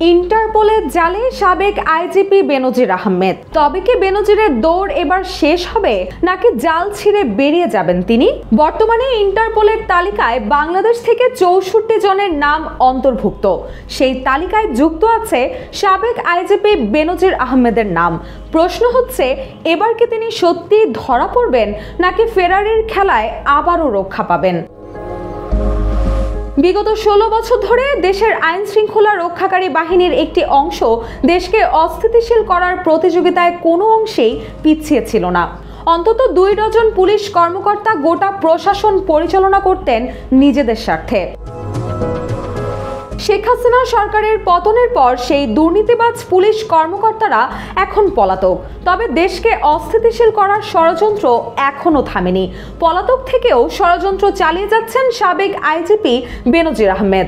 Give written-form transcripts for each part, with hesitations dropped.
ইন্টারপোলের জালে সাবেক আইজিপি বেনজির আহমেদ। তবে কি বেনজিরের দৌড় এবার শেষ হবে নাকি জাল ছিঁড়ে বেরিয়ে যাবেন তিনি? বর্তমানে ইন্টারপোলের তালিকায় বাংলাদেশ থেকে 64 জনের নাম অন্তর্ভুক্ত। সেই তালিকায় যুক্ত আছে সাবেক আইজিপি বেনজির আহমেদের নাম। প্রশ্ন হচ্ছে, এবার কি তিনি সত্যি ধরা পড়বেন নাকি ফেরারির খেলায় আবারও রক্ষা পাবেন? বিগত 16 বছর ধরে দেশের আইন শৃঙ্খলা রক্ষাকারী বাহিনীর একটি অংশ দেশকে অস্থিতিশীল করার প্রতিযোগিতায় কোনো অংশেই পিছিয়ে ছিল না। অন্তত 2 ডজন পুলিশ কর্মকর্তা গোটা প্রশাসন পরিচালনা করতেন নিজেদের স্বার্থে। শেখ হাসিনা সরকারের পতনের পর সেই দুর্নীতিবাজ পুলিশ কর্মকর্তারা এখন পলাতক। তবে দেশকে অস্থিতিশীল করার ষড়যন্ত্র এখনো থামেনি। পলাতক থেকেও ষড়যন্ত্র চালিয়ে যাচ্ছেন সাবেক আইজিপি বেনজির আহমেদ।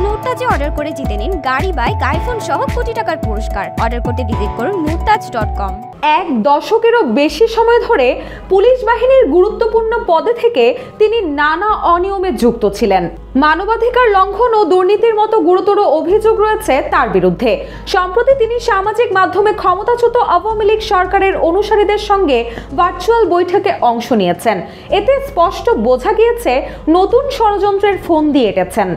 মুরতাজে অর্ডার করে জিতে নিন গাড়ি, বাইক, আইফোন সহ কোটি টাকার পুরস্কার। অর্ডার করতে ভিজিট করুন murtaj.com। 1 দশকেরও বেশি সময় ধরে পুলিশ বাহিনীর গুরুত্বপূর্ণ পদে থেকে তিনি নানা অনিয়মে যুক্ত ছিলেন। মানবাধিকার লঙ্ঘন ও দুর্নীতির মতো গুরুতর অভিযোগ রয়েছে তার বিরুদ্ধে। সম্প্রতি তিনি সামাজিক মাধ্যমে ক্ষমতাচ্যুত আওয়ামী লীগ সরকারের অনুসারীদের সঙ্গে ভার্চুয়াল বৈঠকে অংশ নিয়েছেন। এতে স্পষ্ট বোঝা গিয়েছে নতুন ষড়যন্ত্রের ফন্দি এঁটেছেন।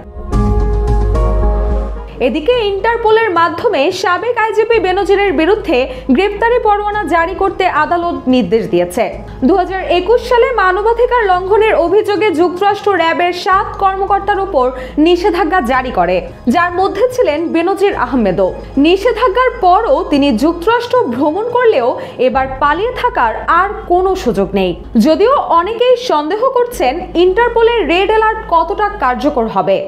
এদিকে ইন্টারপোলের মাধ্যমে সাবেক আইজিপি বেনজিরের বিরুদ্ধে গ্রেপ্তারি পরোয়ানা জারি করতে আদালত নির্দেশ দিয়েছে। 2021 সালে মানবাধিকার লঙ্ঘনের অভিযোগে যুক্তরাষ্ট্র র্যাবের 7 কর্মকর্তার উপর নিষেধাজ্ঞা জারি করে, যার মধ্যে ছিলেন বেনজির আহমেদও। নিষেধাজ্ঞার পরও তিনি যুক্তরাষ্ট্র ভ্রমণ করলেও এবার পালিয়ে থাকার আর কোনো সুযোগ নেই। যদিও অনেকেই সন্দেহ করছেন ইন্টারপোলের রেড অ্যালার্ট কতটা কার্যকর হবে।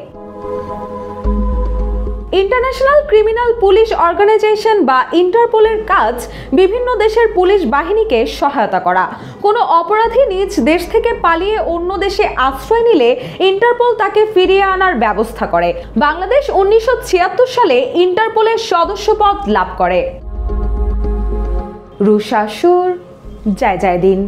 ইন্টারন্যাশনাল ক্রিমিনাল পুলিশ অর্গানাইজেশন বা ইন্টারপোলের কাজ বিভিন্ন দেশের পুলিশ বাহিনীকে সহায়তা করা। কোনো অপরাধী নিজ দেশ থেকে পালিয়ে অন্য দেশে আশ্রয় নিলে ইন্টারপোল তাকে ফিরিয়ে আনার ব্যবস্থা করে। বাংলাদেশ 1976 সালে ইন্টারপোলের সদস্যপদ লাভ করে। রুশা সুর, জয় জয় দিন।